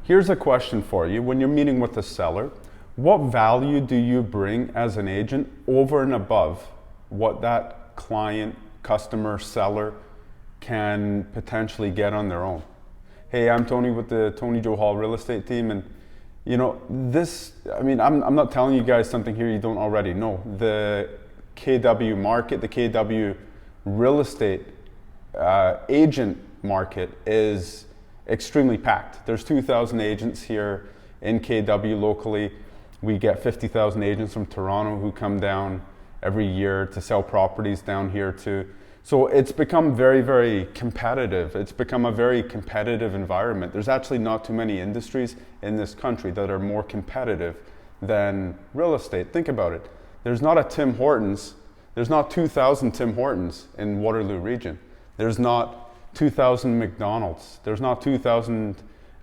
Here's a question for you. When you're meeting with a seller, what value do you bring as an agent over and above what that client, customer, seller can potentially get on their own? Hey, I'm Tony with the Johal Real Estate Team, and you know, I'm not telling you guys something here you don't already know. The KW market, the KW real estate agent market is extremely packed. There's 2,000 agents here in KW locally. We get 50,000 agents from Toronto who come down every year to sell properties down here too. So it's become very, very competitive. It's become a very competitive environment. There's actually not too many industries in this country that are more competitive than real estate. Think about it. There's not a Tim Hortons. There's not 2,000 Tim Hortons in Waterloo region. There's not 2,000 McDonald's. There's not 2,000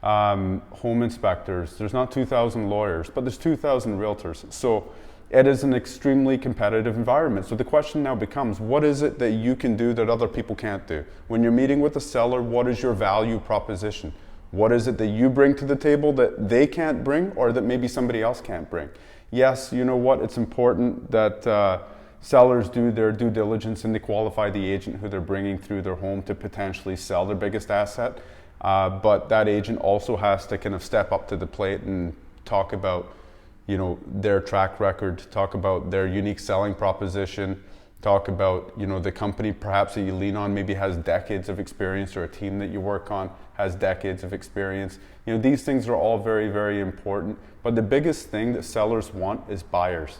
home inspectors. There's not 2,000 lawyers, but there's 2,000 realtors. So it is an extremely competitive environment. So the question now becomes, what is it that you can do that other people can't do? When you're meeting with a seller, what is your value proposition? What is it that you bring to the table that they can't bring or that maybe somebody else can't bring? Yes, you know what? It's important that sellers do their due diligence and they qualify the agent who they're bringing through their home to potentially sell their biggest asset. But that agent also has to kind of step up to the plate and talk about, you know, their track record, talk about their unique selling proposition, talk about, you know, the company perhaps that you lean on maybe has decades of experience, or a team that you work on has decades of experience. You know, these things are all very, very important. But the biggest thing that sellers want is buyers.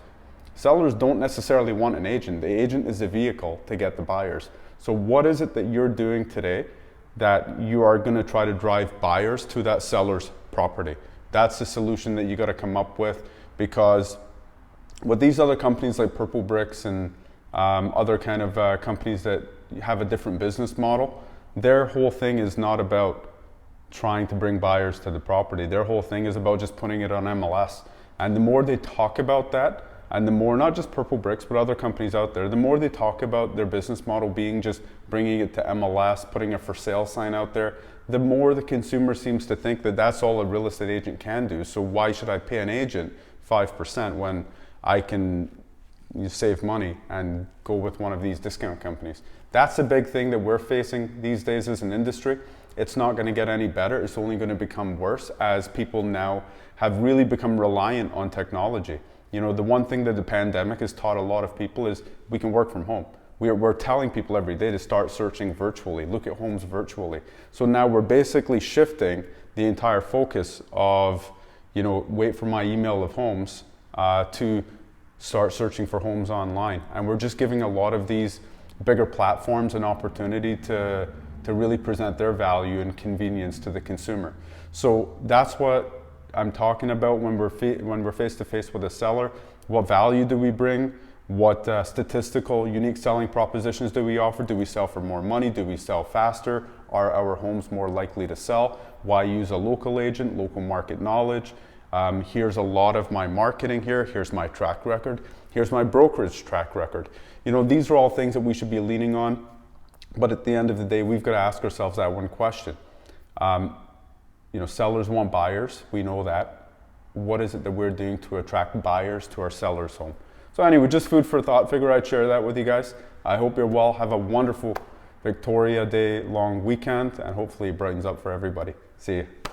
Sellers don't necessarily want an agent. The agent is a vehicle to get the buyers. So what is it that you're doing today that you are going to try to drive buyers to that seller's property? That's the solution that you got to come up with, because with these other companies like Purple Bricks and other kind of companies that have a different business model, their whole thing is not about trying to bring buyers to the property. Their whole thing is about just putting it on MLS. And the more they talk about that, and the more, not just Purple Bricks, but other companies out there, the more they talk about their business model being just bringing it to MLS, putting a for sale sign out there, the more the consumer seems to think that that's all a real estate agent can do. So why should I pay an agent 5% when I can save money and go with one of these discount companies? That's a big thing that we're facing these days as an industry. It's not going to get any better. It's only going to become worse as people now have really become reliant on technology. You know, the one thing that the pandemic has taught a lot of people is we can work from home. We're telling people every day to start searching virtually, look at homes virtually. So now we're basically shifting the entire focus of, you know, wait for my email of homes to start searching for homes online. And we're just giving a lot of these bigger platforms an opportunity to really present their value and convenience to the consumer. So that's what I'm talking about when we're face to face with a seller. What value do we bring? What statistical unique selling propositions do we offer? Do we sell for more money? Do we sell faster? Are our homes more likely to sell? Why use a local agent? Local market knowledge. Here's a lot of my marketing here. Here's my track record. Here's my brokerage track record. You know, these are all things that we should be leaning on. But at the end of the day, we've got to ask ourselves that one question. You know, sellers want buyers. We know that. What is it that we're doing to attract buyers to our seller's home? So anyway, just food for thought. Figure I'd share that with you guys. I hope you're well. Have a wonderful Victoria Day long weekend, and hopefully it brightens up for everybody. See you.